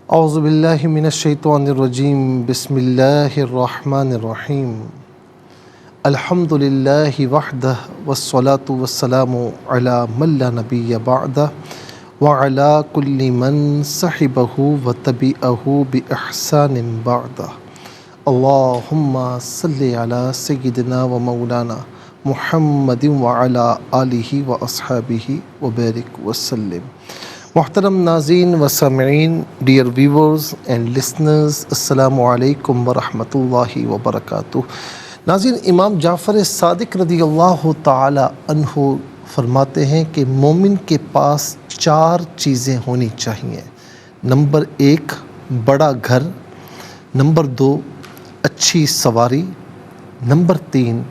اعوذ باللہ من الشیطان الرجیم بسم اللہ الرحمن الرحیم الحمد للہ وحدہ والصلاة والسلام علی من لا نبی بعدہ وعلی کل من صحبہ وتبعہ بإحسان بعدہ اللہم صلی علی سیدنا و مولانا محمد وعلی آلہ واصحابہ وبارک وسلم۔ محترم ناظرین و سامعین، ڈیئر ویورز اینڈ لسنرز، السلام علیکم ورحمۃ اللہ وبرکاتہ۔ ناظرین، امام جعفر صادق رضی اللہ تعالی عنہ فرماتے ہیں کہ مومن کے پاس 4 چیزیں ہونی چاہیے۔ نمبر 1 بڑا گھر، نمبر 2 اچھی سواری، نمبر 3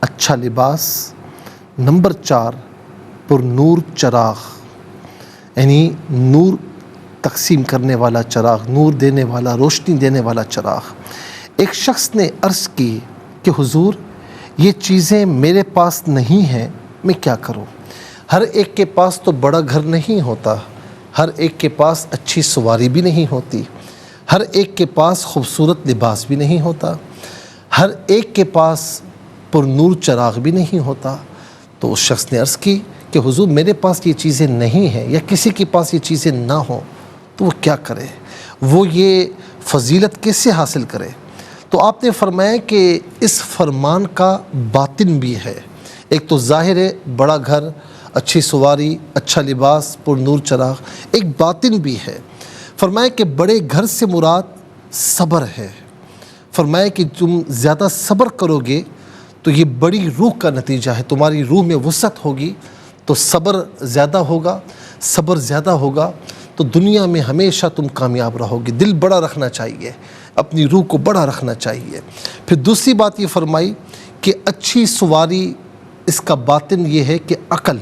اچھا لباس، نمبر 4 پر نور چراغ، یعنی نور تقسیم کرنے والا چراغ، نور دینے والا، روشنی دینے والا چراغ۔ ایک شخص نے عرض کی کہ حضور، یہ چیزیں میرے پاس نہیں ہیں، میں کیا کروں؟ ہر ایک کے پاس تو بڑا گھر نہیں ہوتا، ہر ایک کے پاس اچھی سواری بھی نہیں ہوتی، ہر ایک کے پاس خوبصورت لباس بھی نہیں ہوتا، ہر ایک کے پاس پر نور چراغ بھی نہیں ہوتا۔ تو اس شخص نے عرض کی کہ حضور، میرے پاس یہ چیزیں نہیں ہیں، یا کسی کے پاس یہ چیزیں نہ ہوں تو وہ کیا کرے؟ وہ یہ فضیلت کیسے حاصل کرے؟ تو آپ نے فرمایا کہ اس فرمان کا باطن بھی ہے۔ ایک تو ظاہر ہے بڑا گھر، اچھی سواری، اچھا لباس، پر نور چراغ، ایک باطن بھی ہے۔ فرمایا کہ بڑے گھر سے مراد صبر ہے۔ فرمایا کہ تم زیادہ صبر کرو گے تو یہ بڑی روح کا نتیجہ ہے، تمہاری روح میں وسعت ہوگی تو صبر زیادہ ہوگا، صبر زیادہ ہوگا تو دنیا میں ہمیشہ تم کامیاب رہو گے۔ دل بڑا رکھنا چاہیے، اپنی روح کو بڑا رکھنا چاہیے۔ پھر دوسری بات یہ فرمائی کہ اچھی سواری، اس کا باطن یہ ہے کہ عقل،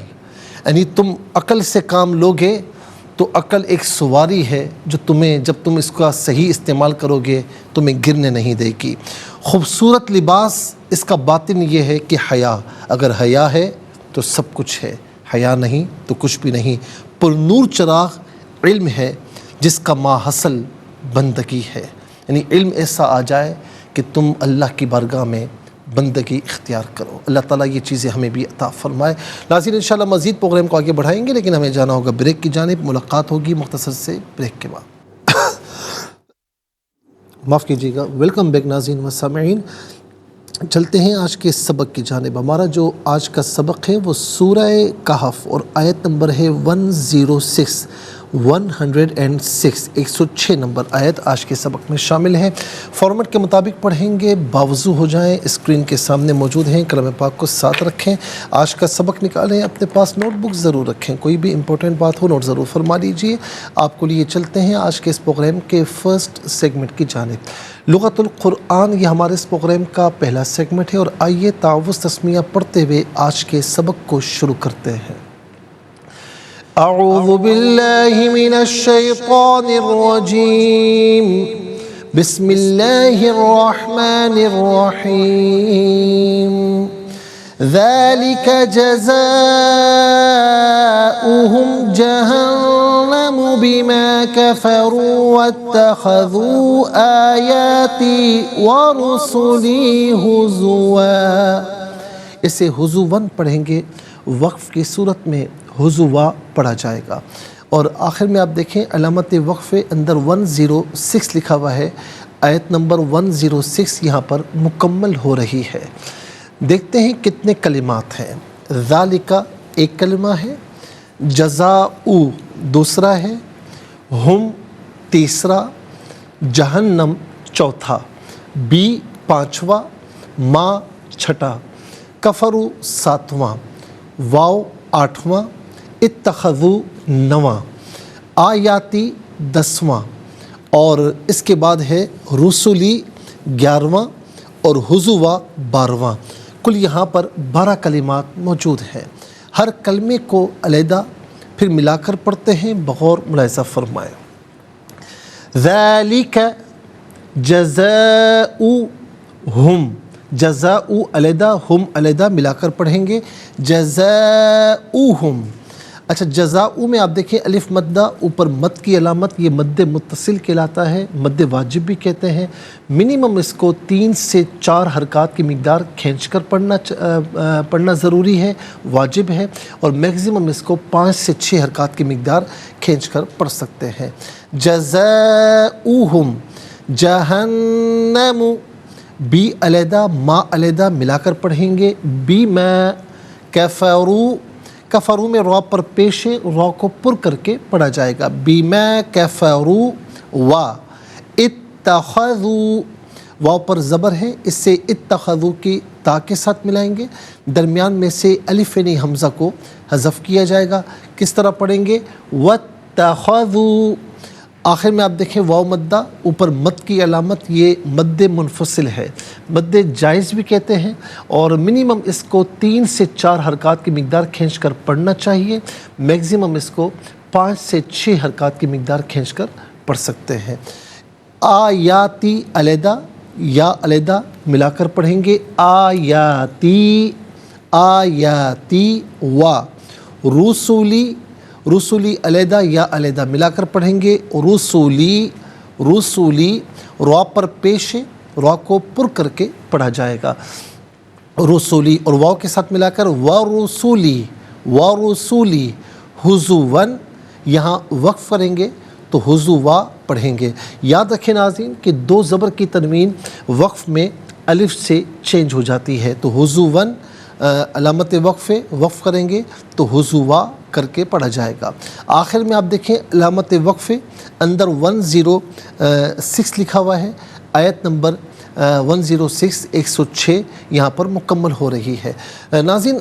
یعنی تم عقل سے کام لوگے تو عقل ایک سواری ہے جو تمہیں، جب تم اس کا صحیح استعمال کرو گے تمہیں گرنے نہیں دے گی۔ خوبصورت لباس، اس کا باطن یہ ہے کہ حیا، اگر حیا ہے تو سب کچھ ہے، حیا نہیں تو کچھ بھی نہیں۔ پر نور چراغ علم ہے جس کا ماحصل بندگی ہے، یعنی علم ایسا آ جائے کہ تم اللہ کی بارگاہ میں بندگی اختیار کرو۔ اللہ تعالیٰ یہ چیزیں ہمیں بھی عطا فرمائے۔ ناظرین، انشاءاللہ مزید پروگرام کو آگے بڑھائیں گے، لیکن ہمیں جانا ہوگا بریک کی جانب۔ ملاقات ہوگی مختصر سے بریک کے بعد۔ معاف کیجیے گا۔ ویلکم بیک ناظرین و سامعین، چلتے ہیں آج کے سبق کی جانب۔ ہمارا جو آج کا سبق ہے وہ سورہ کہف اور آیت نمبر ہے 106 106 نمبر آیت آج کے سبق میں شامل ہے۔ فارمیٹ کے مطابق پڑھیں گے، باوضو ہو جائیں، اسکرین کے سامنے موجود ہیں، کلام پاک کو ساتھ رکھیں، آج کا سبق نکالیں، اپنے پاس نوٹ بک ضرور رکھیں، کوئی بھی امپورٹنٹ بات ہو نوٹ ضرور فرما لیجیے۔ آپ کو لیے چلتے ہیں آج کے اس پروگرام کے فرسٹ سیگمنٹ کی جانب۔ لغت القرآن، یہ ہمارے اس پروگرام کا پہلا سیگمنٹ ہے، اور آئیے تعوذ تسمیہ پڑھتے ہوئے آج کے سبق کو شروع کرتے ہیں۔ اعوذ باللہ من الشیطان الرجیم، بسم اللہ الرحمن الرحیم، ذالک جزاؤہم جہنم بما کفروا واتخذوا آیاتی ورسلی ہزوا۔ اسے ہزواً پڑھیں گے، وقف کی صورت میں ہزوا پڑھا جائے گا، اور آخر میں آپ دیکھیں علامت وقف اندر 106 لکھا ہوا ہے، آیت نمبر 106 یہاں پر مکمل ہو رہی ہے۔ دیکھتے ہیں کتنے کلمات ہیں۔ ذالکہ ایک کلمہ ہے، جزاؤ دوسرا ہے، ہم تیسرا، جہنم چوتھا، بی پانچواں، ما چھٹا، کفرو ساتواں، واو آٹھواں، اتخذو نواں، آیاتی 10واں، اور اس کے بعد ہے رسولی 11واں، اور ہزوا 12واں۔ کل یہاں پر 12 کلمات موجود ہیں۔ ہر کلمے کو علیحدہ پھر ملا کر پڑھتے ہیں، بغور ملاحظہ فرمائیں۔ ذالک جزاؤہم، جزاؤ علیحدہ، ہم علیحدہ، ملا کر پڑھیں گے جزاؤہم۔ اچھا جزاؤ میں آپ دیکھیں الف مدہ اوپر مد کی علامت، یہ مد متصل کہلاتا ہے، مد واجب بھی کہتے ہیں۔ منیمم اس کو 3 سے 4 حرکات کی مقدار کھینچ کر پڑھنا ضروری ہے، واجب ہے، اور میکزیمم اس کو 5 سے 6 حرکات کی مقدار کھینچ کر پڑھ سکتے ہیں۔ جزاؤہم جہنم، بی علیحدہ ما علیحدہ ملا کر پڑھیں گے، بی میں کفروا، کفروا میں را پر پیش ہے، را کو پر کر کے پڑھا جائے گا، بما کفروا و اتخذوا، واو پر زبر ہے، اس سے اتخذوا کی تا کے ساتھ ملائیں گے، درمیان میں سے الف حمزہ کو حذف کیا جائے گا۔ کس طرح پڑھیں گے؟ واتخذوا، آخر میں آپ دیکھیں واو مدہ اوپر مد کی علامت، یہ مد منفصل ہے، مد جائز بھی کہتے ہیں، اور منیمم اس کو 3 سے 4 حرکات کی مقدار کھینچ کر پڑھنا چاہیے، میکزیمم اس کو 5 سے 6 حرکات کی مقدار کھینچ کر پڑھ سکتے ہیں۔ آیاتی علیحدہ، یا علیحدہ ملا کر پڑھیں گے، آیاتی، آیاتی و رسولی، رسولی علیحدہ یا علیحدہ ملا کر پڑھیں گے، رسولی، رسولی را پر پیش ہے، را کو پر کر کے پڑھا جائے گا، رسولی، اور واو کے ساتھ ملا کر ورسولی، ورسولی، حضوً، یہاں وقف کریں گے تو حضوا پڑھیں گے۔ یاد رکھیں ناظرین کہ 2 زبر کی تنوین وقف میں الف سے چینج ہو جاتی ہے، تو حضوً علامت وقف وقف کریں گے تو حضوا کر کے پڑھا جائے گا۔ آخر میں آپ دیکھیں علامت وقف اندر 106 لکھا ہوا ہے، آیت نمبر 106 106 یہاں پر مکمل ہو رہی ہے۔ ناظرین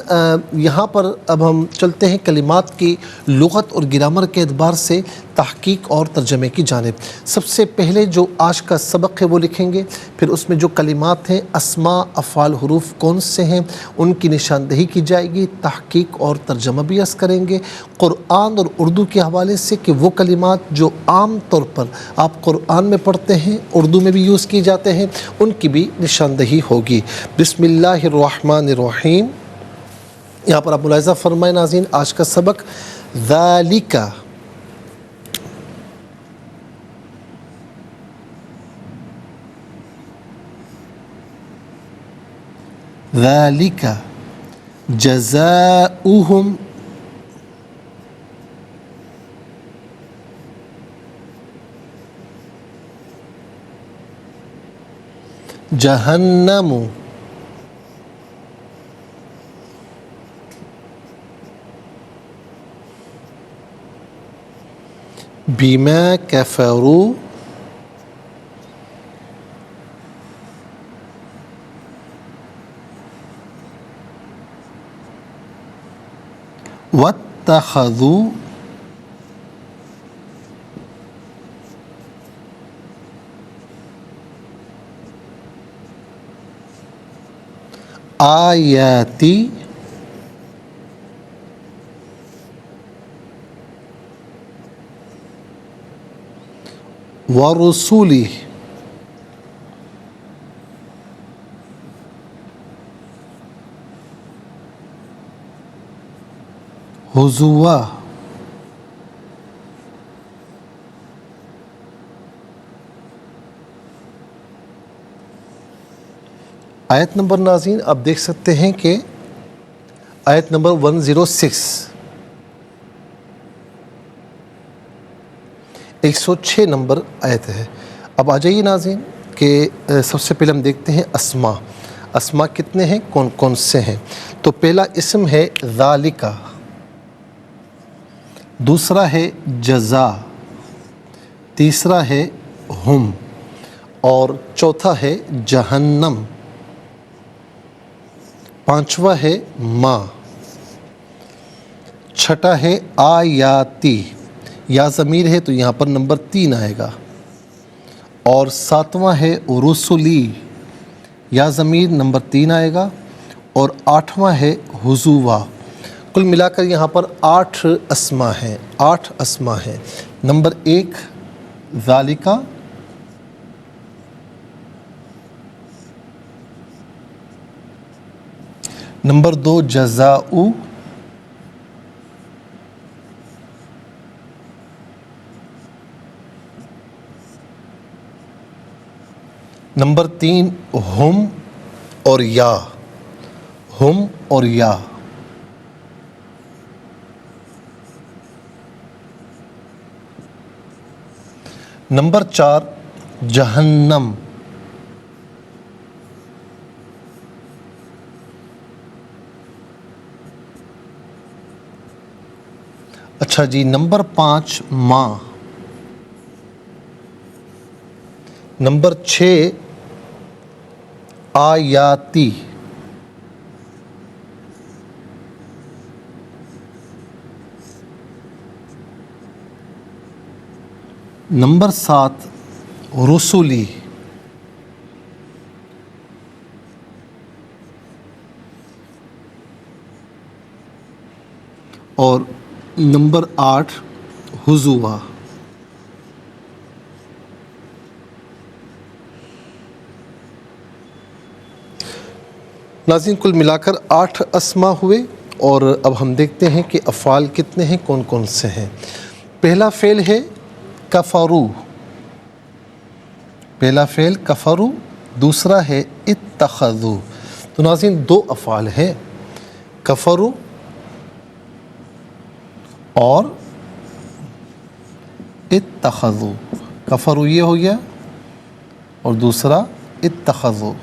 یہاں پر اب ہم چلتے ہیں کلمات کی لغت اور گرامر کے اعتبار سے تحقیق اور ترجمے کی جانب۔ سب سے پہلے جو آج کا سبق ہے وہ لکھیں گے، پھر اس میں جو کلمات ہیں اسماء افعال حروف کون سے ہیں ان کی نشاندہی کی جائے گی، تحقیق اور ترجمہ بھی عرض کریں گے، قرآن اور اردو کے حوالے سے کہ وہ کلمات جو عام طور پر آپ قرآن میں پڑھتے ہیں اردو میں بھی یوز کیے جاتے ہیں ان کی بھی نشاندہی ہوگی۔ بسم اللہ الرحمن الرحیم۔ یہاں پر آپ ملاحظہ فرمائیں ناظرین آج کا سبق ذالک، ذالک جزاؤہم جہنم بما کفروا واتخذوا آیاتی ورسولی حضوا۔ آیت نمبر ناظرین آپ دیکھ سکتے ہیں کہ آیت نمبر 106 106 نمبر آیت ہے۔ اب آ جائیے ناظرین کہ سب سے پہلے ہم دیکھتے ہیں اسماء، اسماء کتنے ہیں، کون کون سے ہیں۔ تو پہلا اسم ہے ذالک، دوسرا ہے جزا، تیسرا ہے ہم، اور چوتھا ہے جہنم، پانچواں ہے ما، چھٹا ہے آیاتی، یا ضمیر ہے تو یہاں پر نمبر 3 آئے گا، اور ساتواں ہے رسولی، یا ضمیر نمبر 3 آئے گا، اور آٹھواں ہے حضوا۔ کل ملا کر یہاں پر 8 اسماء ہیں، 8 اسماء ہیں۔ نمبر 1 ذالکہ، نمبر 2 جزاؤ، نمبر 3 ہم اور یا، ہم اور یا۔ نمبر 4 جہنم۔ اچھا جی، نمبر 5 ماں۔ نمبر 6 آیاتی۔ نمبر 7 رسولی۔ اور نمبر 8 حضوا۔ ناظرین، کل ملا کر 8 اسماء ہوئے، اور اب ہم دیکھتے ہیں کہ افعال کتنے ہیں، کون کون سے ہیں۔ پہلا فعل ہے کفرو، پہلا فعل کفرو، دوسرا ہے اتخذو۔ تو ناظرین 2 افعال ہیں، کفرو اور اتخذو۔ کفرو یہ ہو گیا اور دوسرا اتخذو۔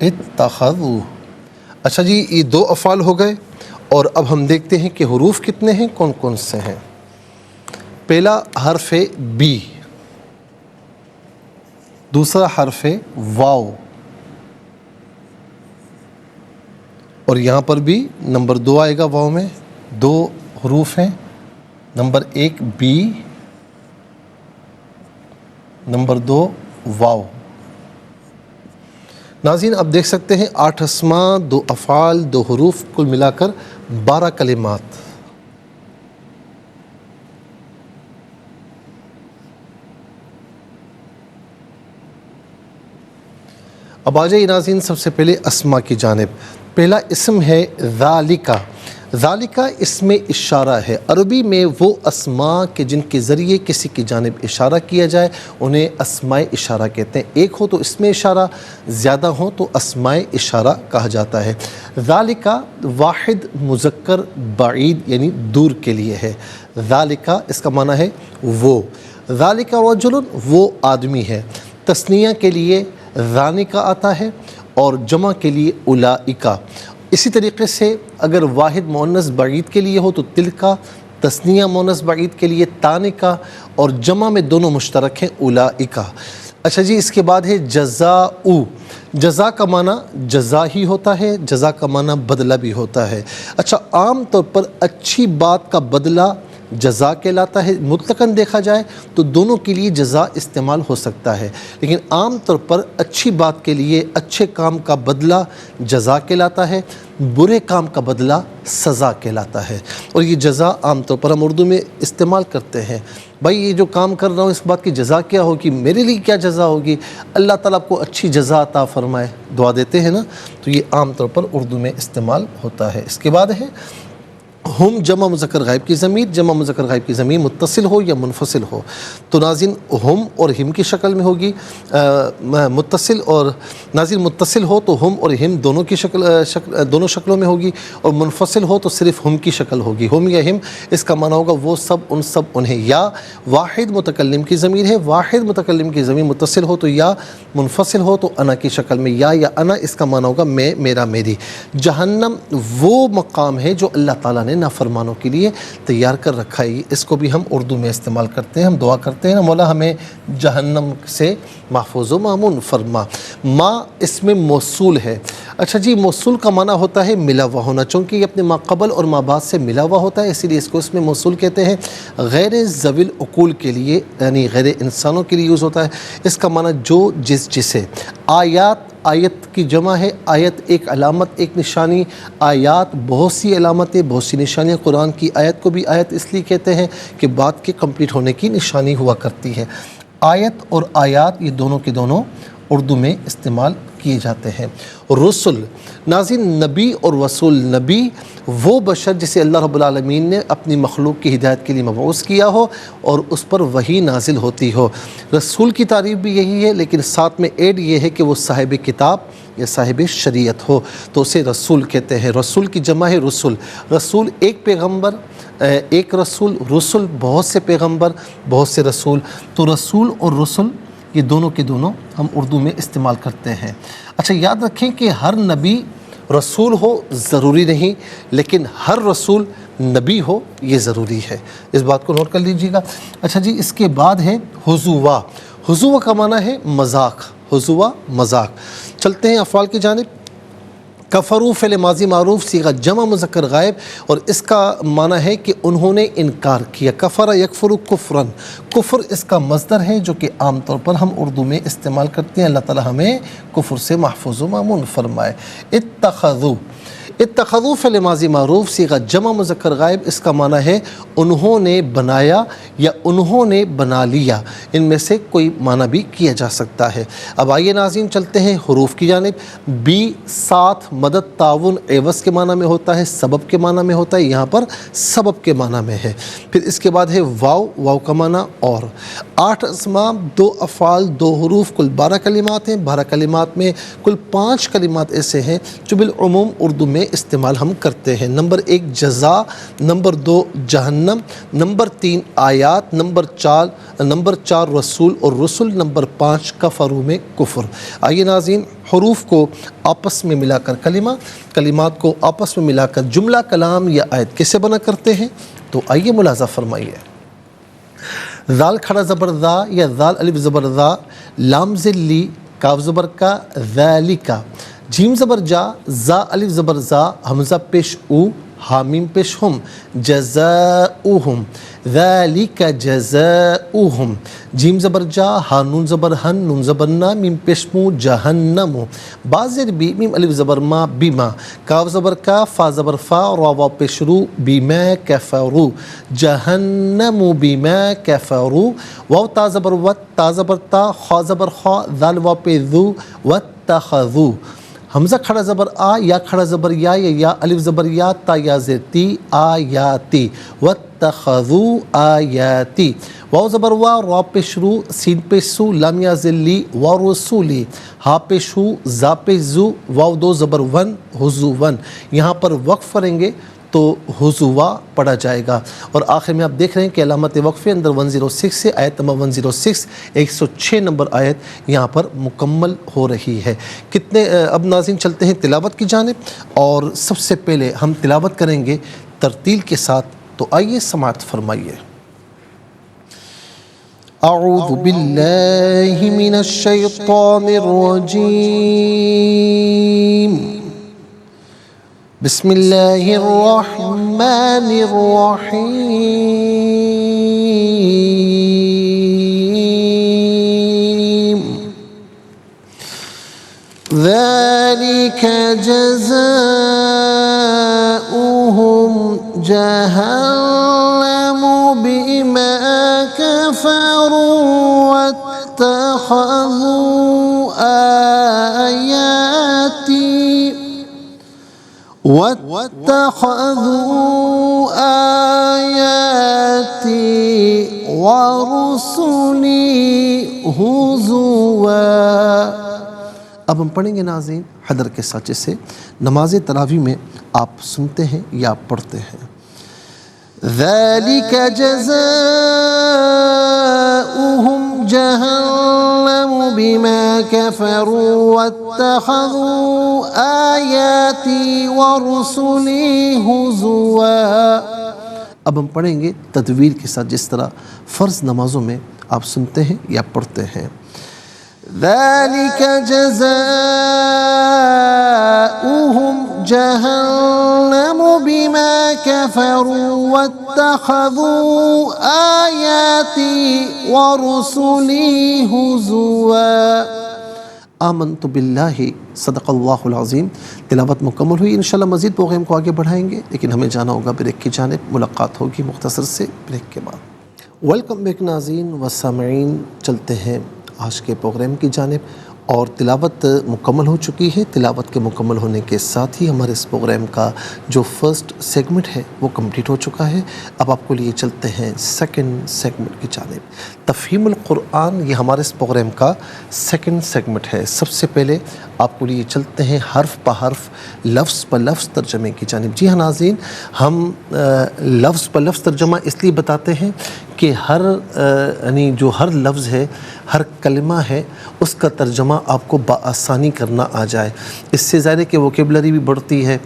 اتخذو۔ اچھا جی، یہ 2 افعال ہو گئے، اور اب ہم دیکھتے ہیں کہ حروف کتنے ہیں، کون کون سے ہیں۔ پہلا حرف بی، دوسرا حرف واو، اور یہاں پر بھی نمبر 2 آئے گا، واو میں 2 حروف ہیں، نمبر 1 بی، نمبر 2 واو۔ ناظرین اب دیکھ سکتے ہیں 8 اسماء، 2 افعال، 2 حروف، کل ملا کر 12 کلمات۔ اب آ جائیے ناظرین سب سے پہلے اسماء کی جانب۔ پہلا اسم ہے ذالکا۔ ذالکا اسم اشارہ ہے، عربی میں وہ اسماء کے جن کے ذریعے کسی کی جانب اشارہ کیا جائے انہیں اسماء اشارہ کہتے ہیں۔ ایک ہو تو اسم اشارہ، زیادہ ہوں تو اسماء اشارہ کہا جاتا ہے۔ ذالکا واحد مذکر بعید یعنی دور کے لیے ہے۔ ذالکا اس کا معنی ہے وہ۔ ذالکا رجل وہ آدمی ہے۔ تثنیہ کے لیے ذانکا آتا ہے اور جمع کے لیے اولئکا۔ اسی طریقے سے اگر واحد مؤنث بعید کے لیے ہو تو تلکا، تثنیہ مؤنث بعید کے لیے تانکا، اور جمع میں دونوں مشترک ہیں اولئکا۔ اچھا جی، اس کے بعد ہے جزاء۔ جزا کا معنی جزا ہی ہوتا ہے، جزا کا معنی بدلہ بھی ہوتا ہے۔ اچھا، عام طور پر اچھی بات کا بدلہ جزا کہلاتا ہے، مطلقاً دیکھا جائے تو دونوں کے لیے جزا استعمال ہو سکتا ہے، لیکن عام طور پر اچھی بات کے لیے اچھے کام کا بدلہ جزا کہلاتا ہے، برے کام کا بدلہ سزا کہلاتا ہے۔ اور یہ جزا عام طور پر ہم اردو میں استعمال کرتے ہیں، بھائی یہ جو کام کر رہا ہوں اس بات کی جزا کیا ہوگی، میرے لیے کیا جزا ہوگی، اللہ تعالیٰ آپ کو اچھی جزا عطا فرمائے، دعا دیتے ہیں نا، تو یہ عام طور پر اردو میں استعمال ہوتا ہے۔ اس کے بعد ہے ہم جمع مذکر غائب کی ضمیر۔ جمع مذکر غائب کی ضمیر متصل ہو یا منفصل ہو تو ناظرین ہم اور ہم کی شکل میں ہوگی، متصل اور ناظرین متصل ہو تو ہم اور ہم دونوں کی دونوں شکلوں میں ہوگی، اور منفصل ہو تو صرف ہم کی شکل ہوگی، ہم یا ہم۔ اس کا معنی ہوگا وہ سب، ان سب، انہیں۔ یا واحد متکلم کی ضمیر ہے، واحد متکلم کی ضمیر متصل ہو تو یا، منفصل ہو تو انا کی شکل میں یا انا۔ اس کا معنی ہوگا میں، میرا، میری۔ جہنم وہ مقام ہے جو اللہ تعالیٰ نے نافرمانوں کے لیے تیار کر رکھا ہے، اس کو بھی ہم اردو میں استعمال کرتے ہیں، ہم دعا کرتے ہیں مولا ہمیں جہنم سے محفوظ و مامون فرما۔ ما اس میں موصول ہے۔ اچھا جی، موصول کا معنی ہوتا ہے ملا ہوا ہونا، چونکہ یہ اپنے ما قبل اور ما بعد سے ملا ہوا ہوتا ہے، اسی لیے اس کو اس میں موصول کہتے ہیں۔ غیر ذوی العقول کے لیے یعنی غیر انسانوں کے لیے یوز ہوتا ہے۔ اس کا معنی جو، جس، جسے۔ آیات، آیت کی جمع ہے، آیت ایک علامت، ایک نشانی۔ آیات بہت سی علامتیں، بہت سی نشانیاں، قرآن کی آیت کو بھی آیت اس لیے کہتے ہیں کہ بات کے کمپلیٹ ہونے کی نشانی ہوا کرتی ہے۔ آیت اور آیات یہ دونوں کے دونوں اردو میں استعمال کیے جاتے ہیں۔ رسل ناظرین، نبی اور رسول، نبی وہ بشر جسے اللہ رب العالمین نے اپنی مخلوق کی ہدایت کے لیے مبعوث کیا ہو اور اس پر وحی نازل ہوتی ہو۔ رسول کی تعریف بھی یہی ہے، لیکن ساتھ میں ایڈ یہ ہے کہ وہ صاحب کتاب یا صاحب شریعت ہو تو اسے رسول کہتے ہیں۔ رسول کی جمع ہے رسل، رسول ایک پیغمبر، ایک رسول، رسل بہت سے پیغمبر، بہت سے رسول۔ تو رسول اور رسل یہ دونوں کے دونوں ہم اردو میں استعمال کرتے ہیں۔ اچھا، یاد رکھیں کہ ہر نبی رسول ہو ضروری نہیں، لیکن ہر رسول نبی ہو یہ ضروری ہے، اس بات کو نوٹ کر لیجیے گا۔ اچھا جی، اس کے بعد ہے حضوا۔ حضوا کا معنی ہے مذاق، حضوا مذاق۔ چلتے ہیں افعال کی جانب۔ کفروا فعل ماضی معروف صیغہ جمع مذکر غائب، اور اس کا معنی ہے کہ انہوں نے انکار کیا۔ کفر یکفر کفرن، کفر اس کا مصدر ہے جو کہ عام طور پر ہم اردو میں استعمال کرتے ہیں۔ اللہ تعالی ہمیں کفر سے محفوظ و مامون فرمائے۔ اتخذوا، اتخذوا فعل ماضی معروف صیغہ جمع مذکر غائب، اس کا معنی ہے انہوں نے بنایا یا انہوں نے بنا لیا، ان میں سے کوئی معنی بھی کیا جا سکتا ہے۔ اب آئیے ناظرین چلتے ہیں حروف کی جانب۔ بی ساتھ، مدد، تعاون عوض کے معنی میں ہوتا ہے، سبب کے معنی میں ہوتا ہے، یہاں پر سبب کے معنی میں ہے۔ پھر اس کے بعد ہے واو، واو کا معنی اور۔ 8 اسماء، 2 افعال، 2 حروف، کل 12 کلمات ہیں۔ 12 کلمات میں کل 5 کلمات ایسے ہیں جو بالعموم اردو میں استعمال ہم کرتے ہیں۔ نمبر 1 جزا، نمبر 2 جہنم، نمبر 3 آیات، نمبر 4 رسول اور رسل، نمبر 5 کفروا میں کفر۔ آئیے ناظرین حروف کو آپس میں ملا کر کلمہ، کلمات کو آپس میں ملا کر جملہ، کلام یا آیت کیسے بنا کرتے ہیں، تو آئیے ملاحظہ فرمائیے۔ ذال کھڑا زبر ذا یا ذال الف زبر ذا، لام ذلی، کاف زبر کا، ذالکا، جیم زبر جا، زا الف زبر زا، حمزہ پیش او، حامیم پیش ہم، جزاؤہم، ذالک جزاؤہم، جیم زبر جا، ہا نون زبر ہن، نون زبر نا، میم پیش مو، جہنم، با زیر بی، میم الف زبر ما، بیما، کاف زبر کا، فا زبر فا، را واو پیش رو، بیما کفروا، جہنم بیما کفروا، واو تا زبر وت، تا زبر تا، خا زبر خا، ذال واو پہ ذو، واتخذوا، حمزہ کھڑا زبر آ، یا کھڑا زبر یا الف زبر یا، تا یا زیر تی، آیاتی، واتخذوا آیاتی، واو زبر وا، را پیش رو، سین پیش سو، لام یا زیر لی، ورسولی، ہا پیش ہو، زا پیش زو، واو 2 زبر ون، حضوون، یہاں پر وقف کریں گے تو حضوا پڑھا جائے گا۔ اور آخر میں آپ دیکھ رہے ہیں کہ علامت وقفے اندر 106 سے آیت نمبر 106 106 نمبر آیت یہاں پر مکمل ہو رہی ہے۔ کتنے اب ناظرین چلتے ہیں تلاوت کی جانب، اور سب سے پہلے ہم تلاوت کریں گے ترتیل کے ساتھ، تو آئیے سماعت فرمائیے۔ اعوذ باللہ من الشیطان الرجیم، بسم اللہ الرحمن الرحیم، ذالک جزاؤہم جہنم بما کفروا واتخذوا آیاتی ورسلی ہزوا۔ اب ہم پڑھیں گے ناظرین حدر کے ساتھ، جیسے نماز تراویح میں آپ سنتے ہیں یا پڑھتے ہیں۔ ذالک جزاؤہم جہنم بما کفروا واتخذوا آیاتی ورسلی ہزوا۔ اب ہم پڑھیں گے تدویر کے ساتھ، جس طرح فرض نمازوں میں آپ سنتے ہیں یا پڑھتے ہیں۔ ذالک جزاؤہم جہنم بما کفروا واتخذوا آیاتی ورسلی ہزوا۔ آمنت باللہ، صدق اللہ العظیم۔ تلاوت مکمل ہوئی، انشاءاللہ مزید پروگرام کو آگے بڑھائیں گے، لیکن ہمیں جانا ہوگا بریک کی جانب۔ ملاقات ہوگی مختصر سے بریک کے بعد۔ ویلکم بیک ناظرین و سامعین، چلتے ہیں آج کے پروگرام کی جانب، اور تلاوت مکمل ہو چکی ہے۔ تلاوت کے مکمل ہونے کے ساتھ ہی ہمارے اس پروگرام کا جو فرسٹ سیگمنٹ ہے وہ کمپلیٹ ہو چکا ہے۔ اب آپ کو لیے چلتے ہیں سیکنڈ سیگمنٹ کی جانب۔ تفہیم القرآن یہ ہمارے اس پروگرام کا سیکنڈ سیگمنٹ ہے۔ سب سے پہلے آپ کو لیے چلتے ہیں حرف بہ حرف، لفظ بہ لفظ ترجمے کی جانب۔ جی ہاں ناظرین، ہم لفظ بہ لفظ ترجمہ اس لیے بتاتے ہیں کہ یعنی جو ہر لفظ ہے، ہر کلمہ ہے، اس کا ترجمہ آپ کو بآسانی کرنا آ جائے۔ اس سے ظاہر ہے کہ ووکیبلری بھی بڑھتی ہے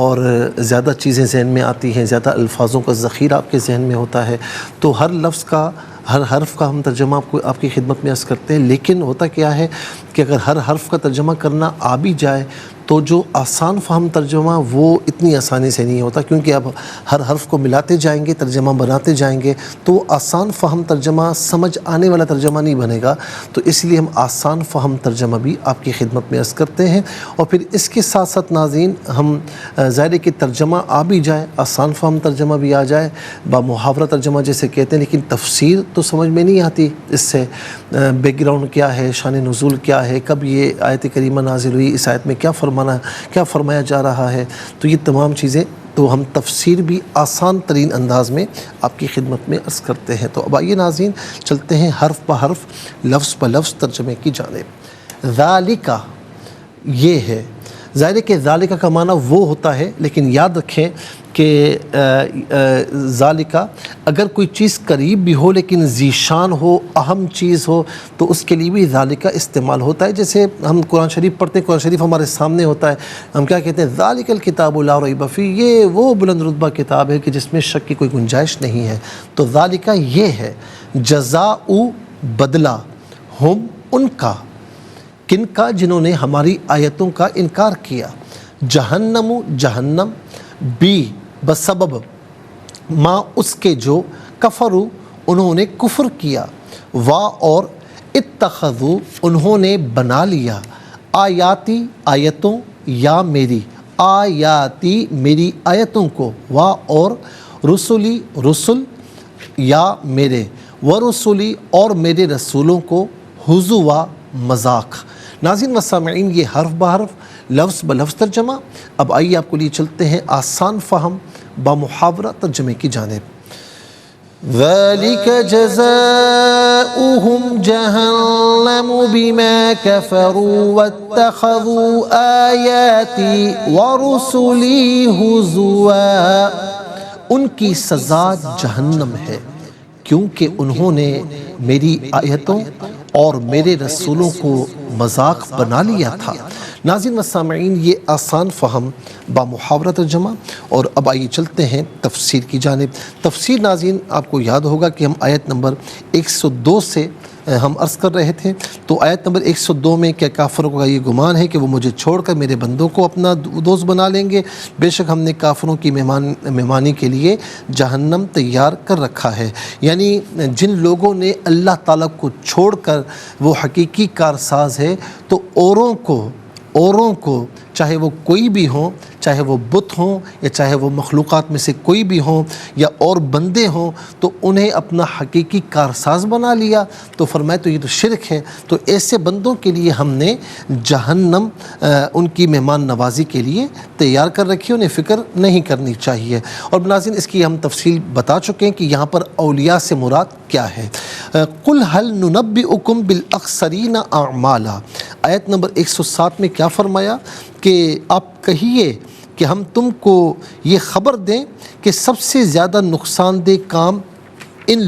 اور زیادہ چیزیں ذہن میں آتی ہیں، زیادہ الفاظوں کا ذخیرہ آپ کے ذہن میں ہوتا ہے۔ تو ہر لفظ کا، ہر حرف کا ہم ترجمہ آپ کی خدمت میں عرض کرتے ہیں، لیکن ہوتا کیا ہے کہ اگر ہر حرف کا ترجمہ کرنا آ بھی جائے تو جو آسان فہم ترجمہ وہ اتنی آسانی سے نہیں ہوتا، کیونکہ اب ہر حرف کو ملاتے جائیں گے، ترجمہ بناتے جائیں گے تو آسان فہم ترجمہ، سمجھ آنے والا ترجمہ نہیں بنے گا۔ تو اس لیے ہم آسان فہم ترجمہ بھی آپ کی خدمت میں عرض کرتے ہیں، اور پھر اس کے ساتھ ساتھ ناظرین ہم ظاہر ہے کہ ترجمہ آ بھی جائے، آسان فہم ترجمہ بھی آ جائے، با محاورہ ترجمہ جیسے کہتے ہیں، لیکن تفسیر تو سمجھ میں نہیں آتی، اس سے بیک گراؤنڈ کیا ہے، شان نزول کیا ہے، کب یہ آیت کریمہ نازل ہوئی، اس آیت میں کیا فرمایا جا رہا ہے، تو یہ تمام چیزیں تو ہم تفسیر بھی آسان ترین انداز میں آپ کی خدمت میں عرض کرتے ہیں۔ تو اب آئیے ناظرین چلتے ہیں حرف بہ حرف، لفظ بہ لفظ ترجمے کی جانب۔ ذالک یہ ہے، ظاہر ہے کہ ذالک کا معنی وہ ہوتا ہے، لیکن یاد رکھیں کہ ذالک اگر کوئی چیز قریب بھی ہو لیکن ذیشان ہو، اہم چیز ہو، تو اس کے لیے بھی ذالک استعمال ہوتا ہے۔ جیسے ہم قرآن شریف پڑھتے ہیں، قرآن شریف ہمارے سامنے ہوتا ہے، ہم کیا کہتے ہیں؟ ذالک الکتاب لا ریب فیہ، یہ وہ بلند رتبہ کتاب ہے کہ جس میں شک کی کوئی گنجائش نہیں ہے۔ تو ذالک یہ ہے، جزاء بدلہ، ہم ان کا، کن کا؟ جنہوں نے ہماری آیتوں کا انکار کیا۔ جہنم، جہنم، بی بسبب، ما اس کے جو، کفروا انہوں نے کفر کیا، وا اور، اتخذوا انہوں نے بنا لیا، آیاتی آیتوں، یا میری، آیاتی میری آیتوں کو، وا اور، رسولی رسل، یا میرے، ورسولی اور میرے رسولوں کو، ہزوا مذاق۔ ناظرین و سامعین، یہ حرف بہ حرف، لفظ بہ لفظ ترجمہ۔ اب آئیے آپ کو لیے چلتے ہیں آسان فہم با محاورہ ترجمے کی جانب۔ ذَلِكَ جَزَاؤُهُمْ جَهَنَّمُ بِمَا كَفَرُوا وَاتَّخَذُوا آيَاتِي وَرُسُلِي هُزُوًا، ان کی سزا جہنم ہے کیونکہ انہوں نے میری آیتوں اور میرے رسولوں کو مذاق بنا لیا تھا۔ ناظرین و سامعین، یہ آسان فہم با محاورہ ترجمہ۔ اور اب آئیے چلتے ہیں تفسیر کی جانب۔ تفسیر ناظرین آپ کو یاد ہوگا کہ ہم آیت نمبر 102 سے ہم عرض کر رہے تھے۔ تو آیت نمبر 102 میں کیا کافروں کا یہ گمان ہے کہ وہ مجھے چھوڑ کر میرے بندوں کو اپنا دوست بنا لیں گے؟ بے شک ہم نے کافروں کی مہمانی کے لیے جہنم تیار کر رکھا ہے۔ یعنی جن لوگوں نے اللہ تعالیٰ کو چھوڑ کر، وہ حقیقی کارساز ہے، تو اوروں کو چاہے وہ کوئی بھی ہوں، چاہے وہ بت ہوں یا چاہے وہ مخلوقات میں سے کوئی بھی ہوں یا اور بندے ہوں، تو انہیں اپنا حقیقی کارساز بنا لیا۔ تو فرمایا تو یہ تو شرک ہے۔ تو ایسے بندوں کے لیے ہم نے جہنم ان کی مہمان نوازی کے لیے تیار کر رکھی، انہیں فکر نہیں کرنی چاہیے۔ اور ناظرین اس کی ہم تفصیل بتا چکے ہیں کہ یہاں پر اولیاء سے مراد کیا ہے۔ قُلْ هَلْ نُنَبِّئُكُمْ بِالْأَخْسَرِينَ أَعْمَالًا، آیت نمبر 107 میں کیا فرمایا کہ آپ کہیے کہ ہم تم کو یہ خبر دیں کہ سب سے زیادہ نقصان دہ کام کن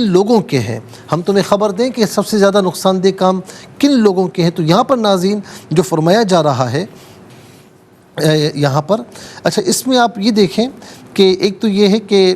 لوگوں کے ہیں۔ ہم تمہیں خبر دیں کہ سب سے زیادہ نقصان دہ کام کن لوگوں کے ہیں۔ تو یہاں پر ناظرین جو فرمایا جا رہا ہے یہاں پر، اچھا اس میں آپ یہ دیکھیں کہ ایک تو یہ ہے کہ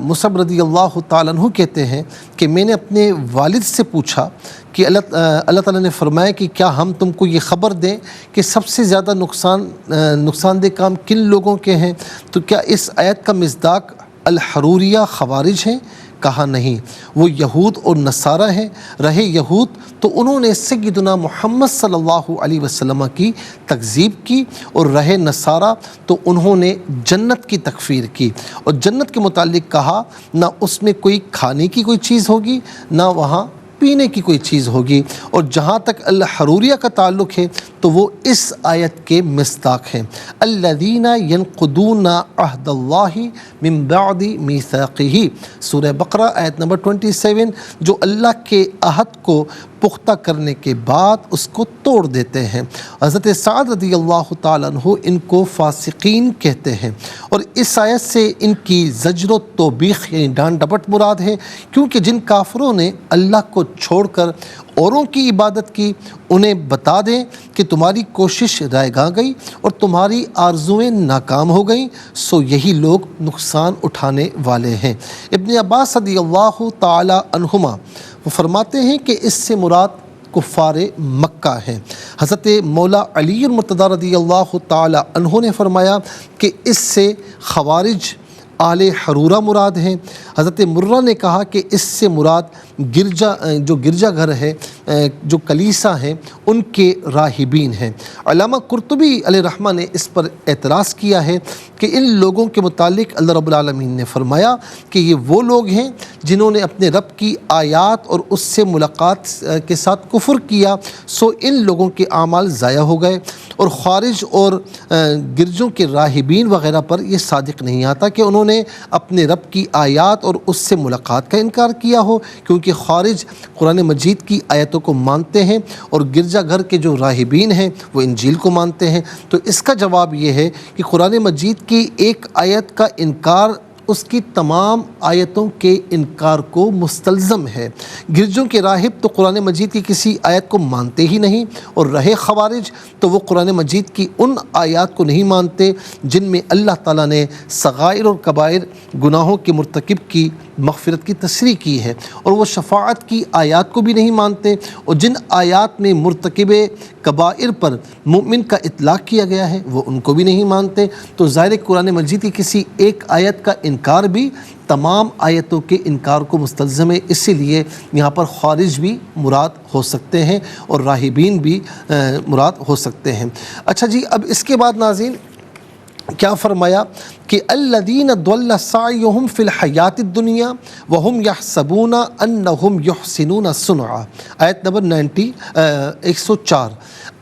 مصعب رضی اللہ تعالیٰ عنہ کہتے ہیں کہ میں نے اپنے والد سے پوچھا کہ اللہ تعالیٰ نے فرمایا کہ کیا ہم تم کو یہ خبر دیں کہ سب سے زیادہ نقصان دہ کام کن لوگوں کے ہیں؟ تو کیا اس آیت کا مصداق الحروریہ خوارج ہیں؟ کہا نہیں، وہ یہود اور نصارہ ہیں۔ رہے یہود تو انہوں نے سیدنا محمد صلی اللہ علیہ وسلم کی تکذیب کی، اور رہے نصارہ تو انہوں نے جنت کی تکفیر کی، اور جنت کے متعلق کہا نہ اس میں کوئی کھانے کی کوئی چیز ہوگی، نہ وہاں پینے کی کوئی چیز ہوگی۔ اور جہاں تک الحروریہ کا تعلق ہے تو وہ اس آیت کے مصداق ہیں، الذین ینقضون عہد اللہ من بعد میثاقہ، سورہ بقرہ آیت نمبر 27، جو اللہ کے عہد کو پختہ کرنے کے بعد اس کو توڑ دیتے ہیں۔ حضرت سعد رضی اللہ تعالیٰ عنہ ان کو فاسقین کہتے ہیں، اور اس آیت سے ان کی زجر و توبیخ یعنی ڈانٹ ڈپٹ مراد ہے، کیونکہ جن کافروں نے اللہ کو چھوڑ کر اوروں کی عبادت کی، انہیں بتا دیں کہ تمہاری کوشش رائے گاہ گئی اور تمہاری آرزویں ناکام ہو گئیں، سو یہی لوگ نقصان اٹھانے والے ہیں۔ ابن عباس رضی اللہ تعالی عنہما وہ فرماتے ہیں کہ اس سے مراد کفار مکہ ہیں۔ حضرت مولا علی المرتضیٰ رضی اللہ تعالی عنہ نے فرمایا کہ اس سے خوارج آل حرورہ مراد ہیں۔ حضرت مرہ نے کہا کہ اس سے مراد گرجا گھر ہے، جو کلیسا ہیں، ان کے راہبین ہیں۔ علامہ قرطبی علیہ رحمہ نے اس پر اعتراض کیا ہے کہ ان لوگوں کے متعلق اللہ رب العالمین نے فرمایا کہ یہ وہ لوگ ہیں جنہوں نے اپنے رب کی آیات اور اس سے ملاقات کے ساتھ کفر کیا، سو ان لوگوں کے اعمال ضائع ہو گئے۔ اور خارج اور گرجوں کے راہبین وغیرہ پر یہ صادق نہیں آتا کہ انہوں نے اپنے رب کی آیات اور اس سے ملاقات کا انکار کیا ہو، کیونکہ خارج قرآن مجید کی آیتوں کو مانتے ہیں اور گرجا گھر کے جو راہبین ہیں وہ انجیل کو مانتے ہیں۔ تو اس کا جواب یہ ہے کہ قرآن مجید کی ایک آیت کا انکار اس کی تمام آیتوں کے انکار کو مستلزم ہے۔ گرجوں کے راہب تو قرآن مجید کی کسی آیت کو مانتے ہی نہیں، اور رہے خوارج تو وہ قرآن مجید کی ان آیات کو نہیں مانتے جن میں اللہ تعالیٰ نے صغائر اور کبائر گناہوں کے مرتکب کی مغفرت کی تصریح کی ہے، اور وہ شفاعت کی آیات کو بھی نہیں مانتے، اور جن آیات میں مرتکب کبائر پر مومن کا اطلاق کیا گیا ہے وہ ان کو بھی نہیں مانتے۔ تو ظاہر قرآن مجید کی کسی ایک آیت کا انکار بھی تمام آیتوں کے انکار کو مستلزم ہے، اسی لیے یہاں پر خارج بھی مراد ہو سکتے ہیں اور راہبین بھی مراد ہو سکتے ہیں۔ اچھا جی، اب اس کے بعد ناظرین کیا فرمایا کہ الذین ضل سعیہم فی الحیات الدنیا وہم یحسبون انہم یحسنون صنعا، آیت نمبر 104۔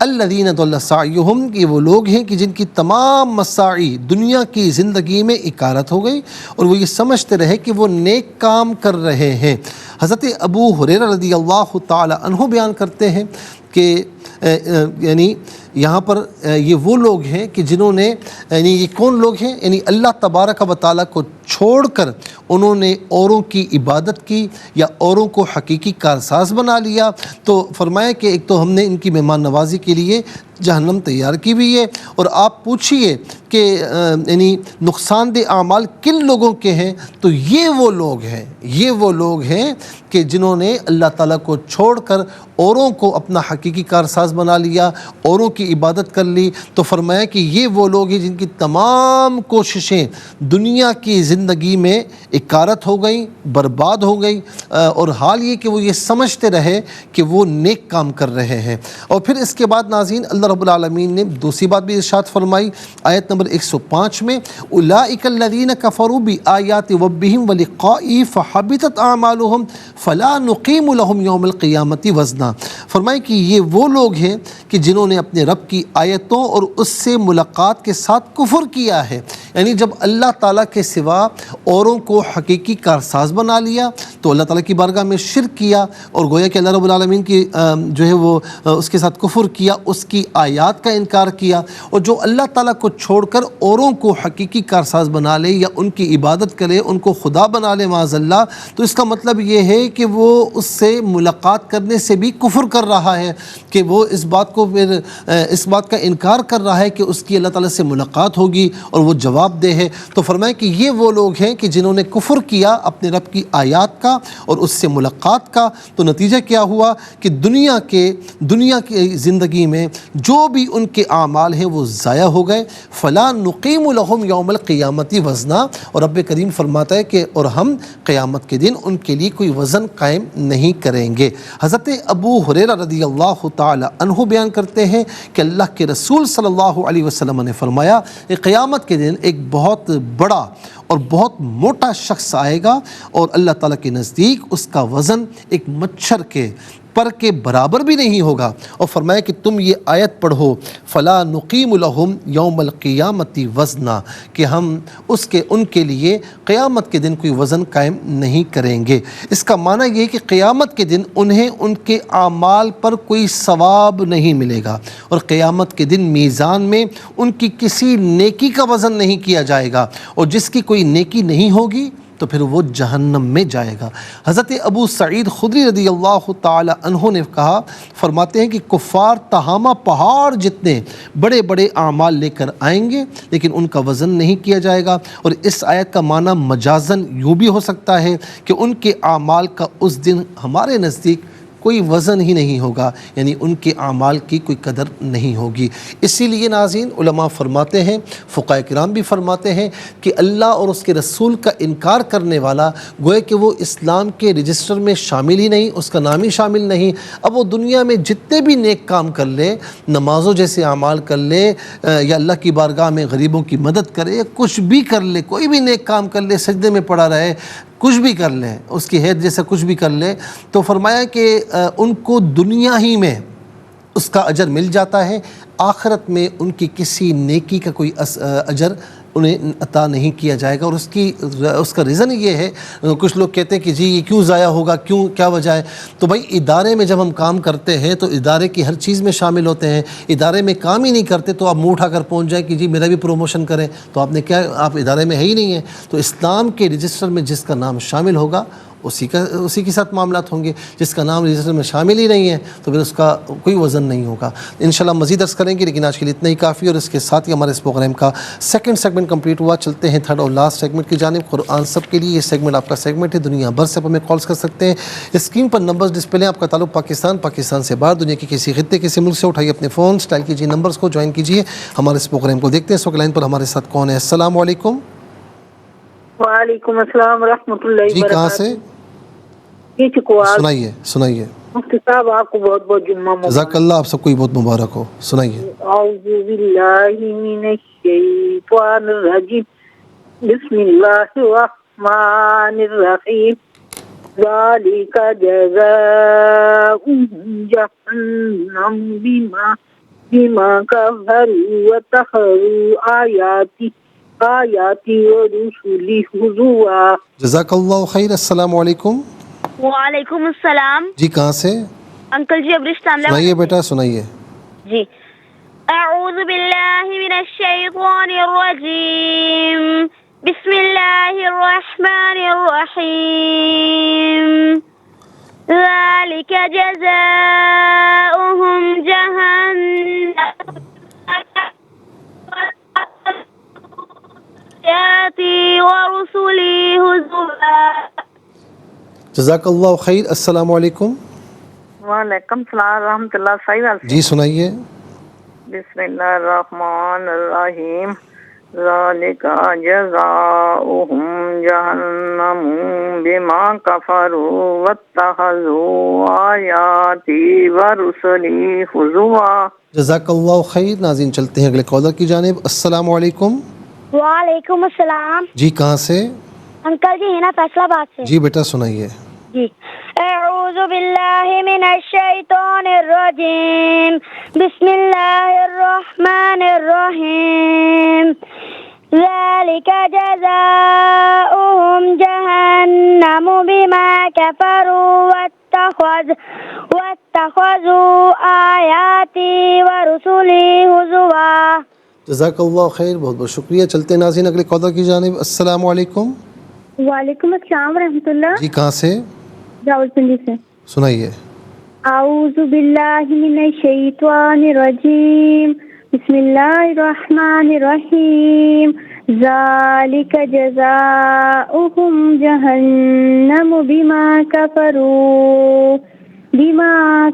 الذین ضل سعیہم، یہ وہ لوگ ہیں کہ جن کی تمام مساعی دنیا کی زندگی میں اکارت ہو گئی اور وہ یہ سمجھتے رہے کہ وہ نیک کام کر رہے ہیں۔ حضرت ابو ہریرہ رضی اللہ تعالی عنہ بیان کرتے ہیں کہ یعنی یہاں پر یہ وہ لوگ ہیں کہ جنہوں نے، یعنی یہ کون لوگ ہیں، یعنی اللہ تبارک و تعالیٰ کو چھوڑ کر انہوں نے اوروں کی عبادت کی یا اوروں کو حقیقی کارساز بنا لیا۔ تو فرمایا کہ ایک تو ہم نے ان کی مہمان نوازی کے لیے جہنم تیار کی ہوئی ہے، اور آپ پوچھئے کہ یعنی نقصان دہ اعمال کن لوگوں کے ہیں، تو یہ وہ لوگ ہیں کہ جنہوں نے اللہ تعالیٰ کو چھوڑ کر اوروں کو اپنا حقیقی کارساز بنا لیا، اوروں کی عبادت کر لی۔ تو فرمایا کہ یہ وہ لوگ ہیں جن کی تمام کوششیں دنیا کی زندگی میں اکارت ہو گئیں، برباد ہو گئی، اور حال یہ کہ وہ یہ سمجھتے رہے کہ وہ نیک کام کر رہے ہیں۔ اور پھر اس کے بعد ناظرین اللہ رب العالمین نے دوسری بات بھی ارشاد فرمائی آیت نمبر 105 میں، اولئک الذین کفروا بآیات ربہم ولقائہ فحبطت اعمالہم فلا نقیم لہم یوم القیامۃ وزنا۔ فرمائے کہ یہ وہ لوگ ہیں کہ جنہوں نے اپنے رب کی آیتوں اور اس سے ملاقات کے ساتھ کفر کیا ہے، یعنی جب اللہ تعالیٰ کے سوا اوروں کو حقیقی کارساز بنا لیا تو اللہ تعالیٰ کی بارگاہ میں شرک کیا، اور گویا کہ اللہ رب العالمین کی جو ہے وہ اس کے ساتھ کفر کیا، اس کی آیات کا انکار کیا، اور جو اللہ تعالیٰ کو چھوڑ کر اوروں کو حقیقی کارساز بنا لے یا ان کی عبادت کرے، ان کو خدا بنا لے معاذ اللہ، تو اس کا مطلب یہ ہے کہ وہ اس سے ملاقات کرنے سے بھی کفر کر رہا ہے، کہ وہ اس بات کا انکار کر رہا ہے کہ اس کی اللہ تعالیٰ سے ملاقات ہوگی اور وہ جواب دہ ہے۔ تو فرمایا کہ یہ وہ لوگ ہیں کہ جنہوں نے کفر کیا اپنے رب کی آیات کا اور اس سے ملاقات کا، تو نتیجہ کیا ہوا کہ دنیا کی زندگی میں جو بھی ان کے اعمال ہیں وہ ضائع ہو گئے۔ فلا نقیم لہم یوم القیامۃ وزنا، اور رب کریم فرماتا ہے کہ اور ہم قیامت کے دن ان کے لیے کوئی وزن قائم نہیں کریں گے۔ حضرت ابو ہریرہ رضی اللہ تعالی عنہ بیان کرتے ہیں کہ اللہ کے رسول صلی اللہ علیہ وسلم نے فرمایا کہ قیامت کے دن ایک بہت بڑا اور بہت موٹا شخص آئے گا اور اللہ تعالیٰ کے نزدیک اس کا وزن ایک مچھر کے پر کے برابر بھی نہیں ہوگا، اور فرمایا کہ تم یہ آیت پڑھو فلا نقیم لہم یوم القیامت وزنا، کہ ہم ان کے لیے قیامت کے دن کوئی وزن قائم نہیں کریں گے۔ اس کا معنی یہ کہ قیامت کے دن انہیں ان کے اعمال پر کوئی ثواب نہیں ملے گا، اور قیامت کے دن میزان میں ان کی کسی نیکی کا وزن نہیں کیا جائے گا، اور جس کی کوئی نیکی نہیں ہوگی تو پھر وہ جہنم میں جائے گا۔ حضرت ابو سعید خدری رضی اللہ تعالی عنہ نے کہا، فرماتے ہیں کہ کفار تہامہ پہاڑ جتنے بڑے بڑے اعمال لے کر آئیں گے لیکن ان کا وزن نہیں کیا جائے گا، اور اس آیت کا معنی مجازن یوں بھی ہو سکتا ہے کہ ان کے اعمال کا اس دن ہمارے نزدیک کوئی وزن ہی نہیں ہوگا، یعنی ان کے اعمال کی کوئی قدر نہیں ہوگی۔ اسی لیے ناظرین علماء فرماتے ہیں، فقہاء کرام بھی فرماتے ہیں کہ اللہ اور اس کے رسول کا انکار کرنے والا گویا کہ وہ اسلام کے رجسٹر میں شامل ہی نہیں، اس کا نام ہی شامل نہیں۔ اب وہ دنیا میں جتنے بھی نیک کام کر لے، نمازوں جیسے اعمال کر لے، یا اللہ کی بارگاہ میں غریبوں کی مدد کرے، یا کچھ بھی کر لے، کوئی بھی نیک کام کر لے، سجدے میں پڑا رہے، کچھ بھی کر لے، اس کی حیث جیسا کچھ بھی کر لے، تو فرمایا کہ ان کو دنیا ہی میں اس کا اجر مل جاتا ہے، آخرت میں ان کی کسی نیکی کا کوئی اجر انہیں عطا نہیں کیا جائے گا۔ اور اس کا ریزن یہ ہے، کچھ لوگ کہتے ہیں کہ جی یہ کیوں ضائع ہوگا، کیا وجہ ہے؟ تو بھائی ادارے میں جب ہم کام کرتے ہیں تو ادارے کی ہر چیز میں شامل ہوتے ہیں، ادارے میں کام ہی نہیں کرتے تو آپ منہ اٹھا کر پہنچ جائیں کہ جی میرا بھی پروموشن کریں، تو آپ ادارے میں ہے ہی نہیں ہیں۔ تو اسلام کے رجسٹر میں جس کا نام شامل ہوگا اسی کے ساتھ معاملات ہوں گے، جس کا نام رجسٹر میں شامل ہی نہیں ہے تو پھر اس کا کوئی وزن نہیں ہوگا۔ انشاءاللہ مزید عرض کریں گے، لیکن آج کے لیے اتنا ہی کافی، اور اس کے ساتھ ہی ہمارے اس پروگرام کا سیکنڈ سیگمنٹ کمپلیٹ ہوا۔ چلتے ہیں تھرڈ اور لاسٹ سیگمنٹ کی جانب، قرآن سب کے لیے۔ یہ سیگمنٹ آپ کا سیگمنٹ ہے، دنیا بھر سے آپ ہمیں کالز کر سکتے ہیں، اسکرین پر نمبرز ڈسپلے ہیں، آپ کا تعلق پاکستان سے باہر دنیا کے کسی خطے کسی ملک سے، اٹھائیے اپنے فون، ڈائل کیجیے نمبرز کو، جوائن کیجیے ہمارے اس پروگرام کو۔ دیکھتے ہیں اس وقت لائن پر ہمارے ساتھ کون ہے۔ السلام علیکم۔ وعلیکم السلام ورحمۃ اللہ جی کہاں سے؟ سنائیے۔ مفتی صاحب آپ کو بہت بہت جمعہ مبارک۔ جزاک اللہ، آپ سب کو بہت مبارک ہو، سنائیے۔ اعوذ باللہ من الشیطان الرجیم، بسم اللہ الرحمن الرحیم، ذالک جزاؤہم جہنم بما کفروا واتخذوا آیاتی ورسلی ہزوا۔ جزاک اللہ خیر۔ السلام علیکم۔ وعلیکم السلام۔ جی کہاں سے؟ انکل جی ابرش تاملہ۔ سنائیے بیٹا، سنائیے۔ جی اعوذ باللہ من الشیطان الرجیم، بسم اللہ الرحمن الرحیم، ذالک جزاؤہم جہنم آیاتی ورسلی ہزوا۔ جزاک اللہ خیر۔ السلام علیکم۔ وعلیکم السلام ورحمۃ اللہ۔ صحیح بات جی سنائیے۔ بسم اللہ الرحمن الرحیم، ذالک جزاؤہم جہنم بما کفروا واتخذوا آیاتی ورسلی ہزوا۔ جزاک اللہ خیر۔ ناظرین چلتے ہیں اگلے کالر کی جانب۔ السلام علیکم۔ وعلیکم السلام۔ جی کہاں سے؟ انکل جی ہنا فیصلہ آباد سے۔ جی بیٹا سنائیے۔ جی اعوذ باللہ من الشیطان الرجیم، بسم اللہ الرحمن الرحیم، ذالک جزاؤہم جہنم بما کفروا واتخذوا آیاتی ورسلی ہزوا۔ جزاک اللہ خیر، بہت بہت شکریہ۔ چلتے ہیں ناظرین اگلے کالر کی جانب۔ السلام علیکم۔ وعلیکم السلام ورحمۃ اللہ۔ جی کہاں سے؟ راولپنڈی سے۔ سنائیے۔ اعوذ باللہ من الشیطان الرجیم، بسم اللہ الرحمن الرحیم، ذالک جزاؤہم جہنم بما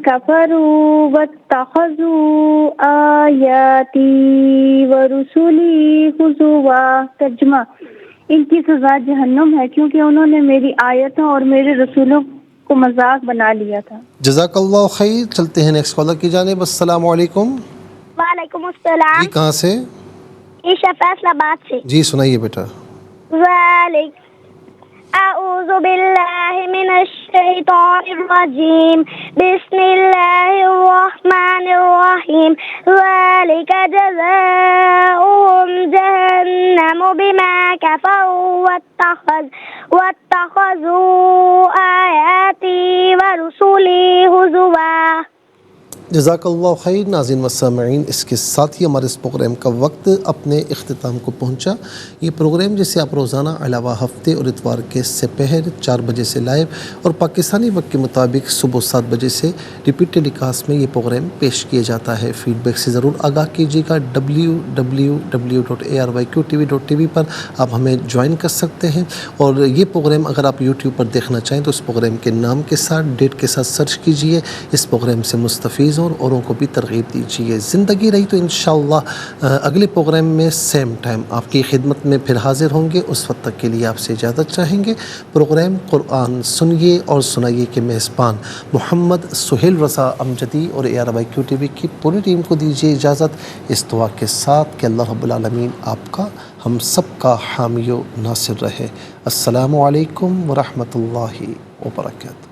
کفروا واتخذوا آیاتی ورسلی ہزوا۔ ترجمہ، ان کی سزا جہنم ہے کیونکہ انہوں نے میری آیتوں اور میرے رسولوں کو مذاق بنا لیا تھا۔ جزاک اللہ خیر۔ چلتے ہیں نیکسٹ کالر کی جانب۔ السلام علیکم۔ وعلیکم السلام۔ جی کہاں سے؟ عائشہ فیصلہ آباد سے. جی سنائیے بیٹا. ذالک اعوذ باللہ من الشیطان الرجیم بسم اللہ الرحمن الرحیم ذالک جزاؤہم جہنم بما کفروا واتخذوا آیاتی ورسولی ہزوا. جزاک اللہ خیر. ناظرین و سامعین، اس کے ساتھ ہی ہمارے اس پروگرام کا وقت اپنے اختتام کو پہنچا. یہ پروگرام جسے آپ روزانہ علاوہ ہفتے اور اتوار کے سپہر 4 بجے سے لائیو اور پاکستانی وقت کے مطابق صبح 7 بجے سے ریپیٹ ٹیلی کاسٹ میں یہ پروگرام پیش کیا جاتا ہے. فیڈ بیک سے ضرور آگاہ کیجیے گا. www.aryqtv.tv پر آپ ہمیں جوائن کر سکتے ہیں. اور یہ پروگرام اگر آپ یوٹیوب پر دیکھنا چاہیں تو اس پروگرام کے نام کے ساتھ ڈیٹ کے ساتھ سرچ کیجیے. اس پروگرام سے مستفیض اور اوروں کو بھی ترغیب دیجیے. زندگی رہی تو انشاءاللہ اگلے پروگرام میں سیم ٹائم آپ کی خدمت میں پھر حاضر ہوں گے. اس وقت تک کے لیے آپ سے اجازت چاہیں گے. پروگرام قرآن سنیے اور سنائیے کے میزبان محمد سہیل رضا امجدی اور ARYQ TV کی پوری ٹیم کو دیجیے اجازت اس دعا کے ساتھ کہ اللہ رب العالمین آپ کا ہم سب کا حامی و ناصر رہے. السلام علیکم ورحمۃ اللہ وبرکاتہ.